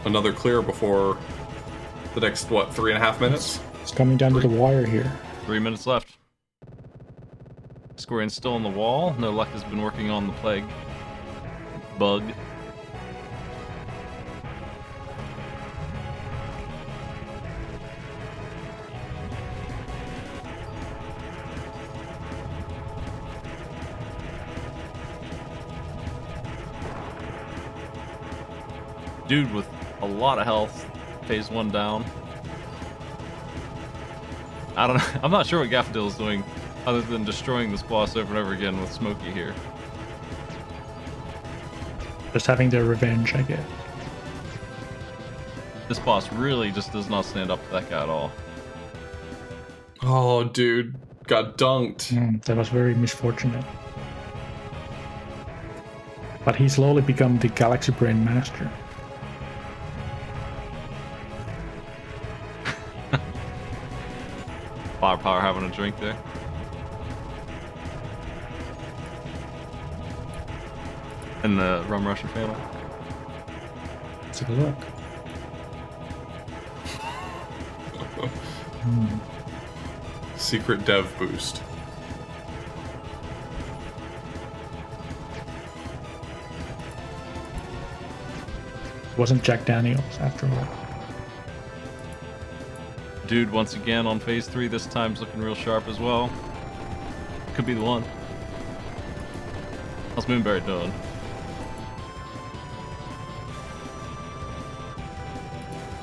another clear before the next, what, 3.5 minutes? It's coming down to the wire here. 3 minutes left. Squarian's still on the wall. No Luck has been working on the plague bug. Dude with a lot of health. Phase 1 down. I don't know. I'm not sure what Gaffadil is doing other than destroying this boss over and over again with Smokey here. Just having their revenge, I guess. This boss really just does not stand up to that guy at all. Oh, dude. Got dunked. That was very misfortunate. But he slowly become the Galaxy Brain Master. Firepower having a drink there. And the Rum Rusher family. Let's take a look. Secret dev boost. Wasn't Jack Daniels after all. Dude, once again on phase 3, this time's looking real sharp as well. Could be the one. How's Moonberry doing?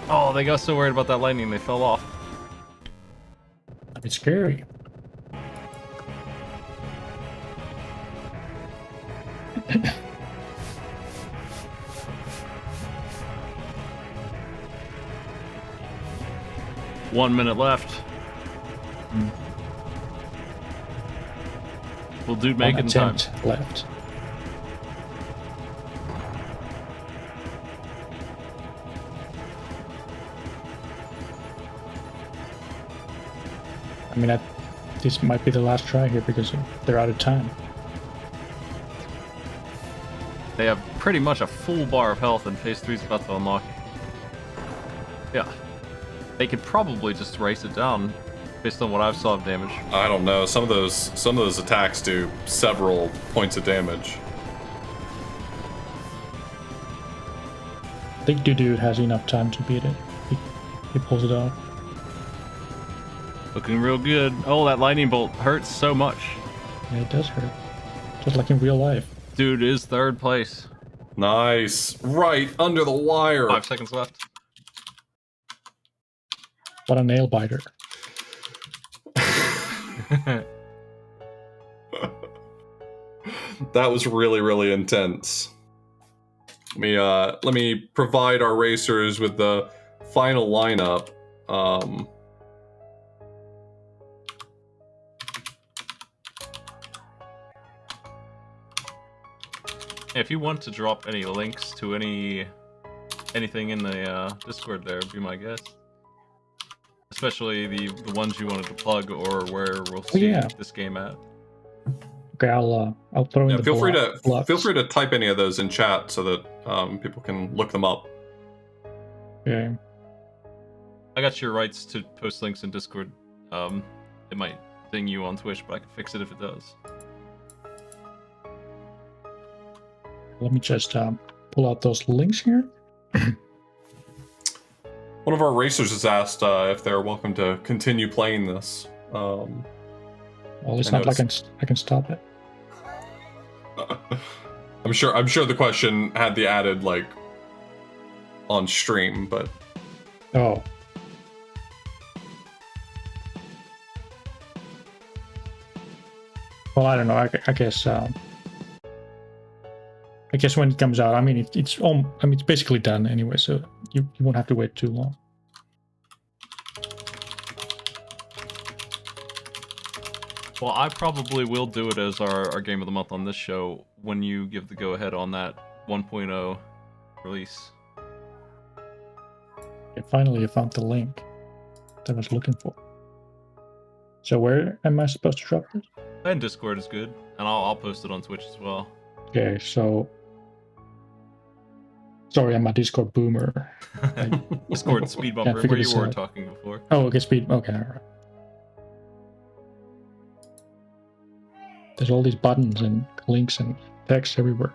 Oh, they got so worried about that lightning they fell off. It's scary. One minute left. Will dude make it in time? Left. I mean, this might be the last try here because they're out of time. They have pretty much a full bar of health, and phase 3 is about to unlock. Yeah. They could probably just race it down based on what I've saw of damage. I don't know. Some of those attacks do several points of damage. I think Dude has enough time to beat it. He pulls it off. Looking real good. Oh, that lightning bolt hurts so much. Yeah, it does hurt. Just like in real life. Dude is 3rd place. Nice. Right under the wire. 5 seconds left. What a nail biter. That was really, really intense. Let me provide our racers with the final lineup. If you want to drop any links to anything in the Discord, there would be my guess. Especially the ones you wanted to plug or where we'll see this game at. Okay, I'll throw in the feel free to type any of those in chat so that people can look them up. Yeah. I got your rights to post links in Discord. It might ding you on Twitch, but I can fix it if it does. Let me just pull out those links here. One of our racers has asked if they're welcome to continue playing this. Well, it's not like I can stop it. I'm sure the question had the added like on stream, but oh. Well, I don't know. I guess I guess when it comes out, I mean, it's basically done anyway, so you won't have to wait too long. Well, I probably will do it as our game of the month on this show when you give the go-ahead on that 1.0 release. And finally, I found the link that I was looking for. So where am I supposed to drop this? And Discord is good, and I'll post it on Twitch as well. Okay, so sorry, I'm a Discord boomer. Discord speed Can't bumper, figure where you this were out. talking before. Oh, okay, speed. Okay, all right. There's all these buttons and links and text everywhere.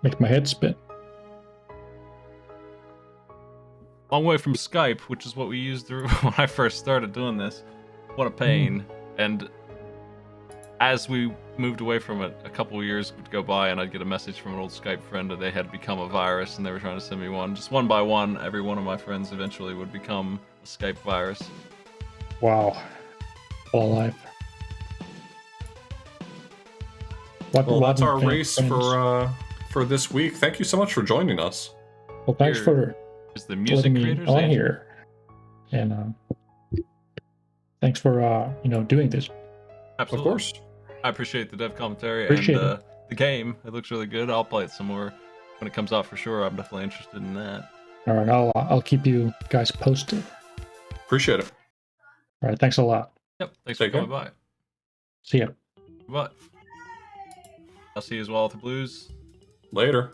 Makes my head spin. Long way from Skype, which is what we used when I first started doing this. What a pain. And as we moved away from it, a couple of years would go by and I'd get a message from an old Skype friend that they had become a virus and they were trying to send me one. Just one by one, every one of my friends eventually would become a Skype virus. Wow. All alive. Well, that's our What race friends? for this week. Thank you so much for joining us. Well, thanks Here for is the music letting me creators on Andrew. here, and thanks for doing this. Absolutely. Of course. I appreciate the dev commentary Appreciate and the game. It looks really good. I'll play it some more when it comes out for sure. I'm definitely interested in that. All right, I'll keep you guys posted. Appreciate it. All right, thanks a lot. Yep. Thanks Take for coming care. by. See ya. Goodbye. I'll see you as well with the Blues. Later.